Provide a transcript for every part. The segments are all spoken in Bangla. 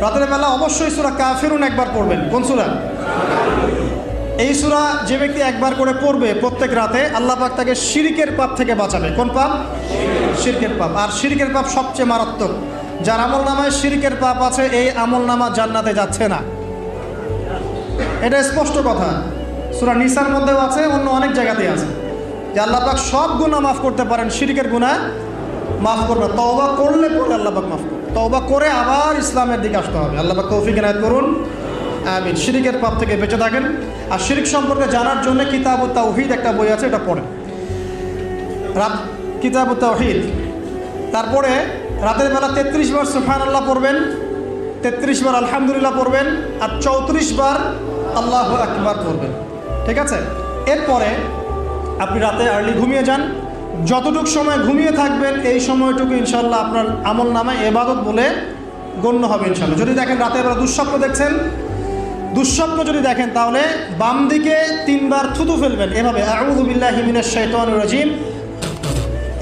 রাতের বেলা অবশ্যই সূরা কাফিরুন একবার পড়বেন। কোন সূরা? এই সূরা যে ব্যক্তি একবার করে পড়বে প্রত্যেক রাতে, আল্লাহ পাক তাকে শিরকের পাপ থেকে বাঁচাবে। কোন পাপ? শিরকের পাপ। আর শিরকের পাপ সবচেয়ে মারাত্মক। যার আমল নামায় শিরকের পাপ আছে, এই আমল নামা জান্নাতে যাচ্ছে না। এটা স্পষ্ট কথা। সূরা নিসার মধ্যেও আছে, অন্য অনেক জায়গাতেই আছে যে আল্লাহ পাক সব গুনাহ মাফ করতে পারেন, শিরকের গুনাহ মাফ করবে। তওবা করলে পরে আল্লাহ পাক মাফ করবে। তওবা করে আবার ইসলামের দিকে আসতে হবে। আল্লাহ পাক তৌফিক এনায়েত করুন, আমিন। শিরকের পাপ থেকে বেঁচে থাকেন। আর শিরক সম্পর্কে জানার জন্য কিতাবুত তাওহীদ একটা বই আছে, এটা পড়েন। কিতাবুত তাওহীদ। তারপরে রাতের বেলা 33 বার সুবহানাল্লাহ পড়বেন, 33 বার আলহামদুলিল্লাহ পড়বেন, আর 34 বার আল্লাহু আকবার পড়বেন। ঠিক আছে? এরপরে আপনি রাতে আর্লি ঘুমিয়ে যান। যতটুকু সময় ঘুমিয়ে থাকবেন এই সময়টুকু ইনশাআল্লাহ আপনার আমল নামায় ইবাদত বলে গণ্য হবে ইনশাআল্লাহ। যদি দেখেন রাতের বেলা দুঃস্বপ্ন দেখছেন, দুঃস্বপ্ন যদি দেখেন তাহলে বাম দিকে 3 বার থুতু ফেলবেন, এভাবে আউযু বিল্লাহি মিনাশ শাইতানির রাজিম,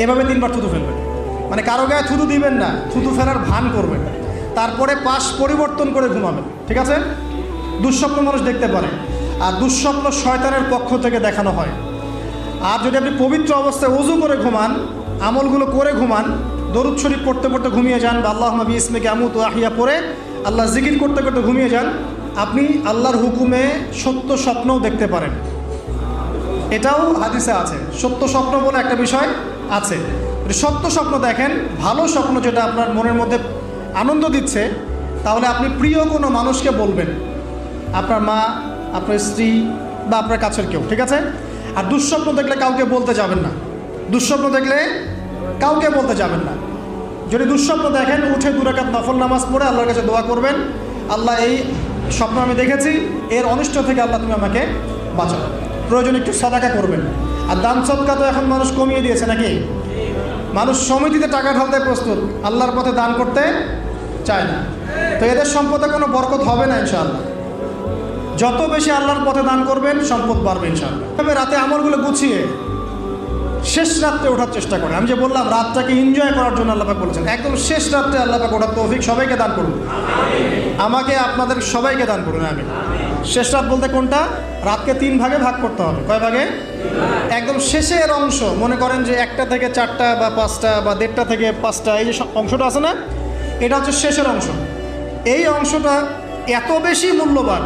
এভাবে 3 বার থুতু ফেলবেন। মানে কারো গায়ে থুতু দিবেন না, থুতু ফেলার ভান করবেন। তারপরে পাশ পরিবর্তন করে ঘুমাবেন। ঠিক আছে? দুঃস্বপ্ন মানুষ দেখতে পারে, আর দুঃস্বপ্ন শয়তানের পক্ষ থেকে দেখানো হয়। আর যদি আপনি পবিত্র অবস্থায় ওযু করে ঘুমান, আমলগুলো করে ঘুমান, দরুদ শরীফ পড়তে পড়তে ঘুমিয়ে যান, বা আল্লাহুম্মা বিইসমিকা আমুতু ওয়া আহইয়া পড়ে আল্লাহ জিকির করতে করতে ঘুমিয়ে যান, আপনি আল্লাহর হুকুমে সত্য স্বপ্নও দেখতে পারেন। এটাও হাদিসে আছে, সত্য স্বপ্ন বলে একটা বিষয় আছে। সত্য স্বপ্ন দেখেন, ভালো স্বপ্ন যেটা আপনার মনের মধ্যে আনন্দ দিচ্ছে, তাহলে আপনি প্রিয় কোনো মানুষকে বলবেন, আপনার মা, আপনার স্ত্রী, বা আপনার কাছের কেউ। ঠিক আছে? আর দুঃস্বপ্ন দেখলে কাউকে বলতে যাবেন না। দুঃস্বপ্ন দেখলে কাউকে বলতে যাবেন না। যদি দুঃস্বপ্ন দেখেন, উঠে 2 রাকাত নফল নামাজ পড়ে আল্লাহর কাছে দোয়া করবেন, আল্লাহ এই স্বপ্ন আমি দেখেছি, এর অনিষ্ট থেকে আল্লাহ তুমি আমাকে বাঁচাও। প্রয়োজন একটু সাদাকা করবেন। আর দান সদকা তো এখন মানুষ কমিয়ে দিয়েছে নাকি? মানুষ সমিতিতে টাকা ঢালতে প্রস্তুত, আল্লাহর পথে দান করতে চায় না। তো এদের সম্পদে কোনো বরকত হবে না ইনশাআল্লাহ। যত বেশি আল্লাহর পথে দান করবেন, সম্পদ বাড়বে ইনশাআল্লাহ। তবে রাতে আমলগুলো গুছিয়ে শেষ রাত্রে ওঠার চেষ্টা করেন। আমি যে বললাম রাতটাকে এনজয় করার জন্য আল্লাহ পাক বলেছেন, একদম শেষ রাত্রে আল্লাহ পাক ওঠার তৌফিক সবাইকে দান করুন। আমাকে, আপনাদের সবাইকে দান করুন, আমিন। শেষ রাত বলতে কোনটা? রাতকে 3 ভাগে ভাগ করতে হবে। কয় ভাগে? একদম শেষের অংশ। মনে করেন যে 1টা থেকে 4টা বা 5টা বা 1:30টা থেকে 5টা, এই যে অংশটা আছে না, এটা হচ্ছে শেষের অংশ। এই অংশটা এত বেশি মূল্যবান।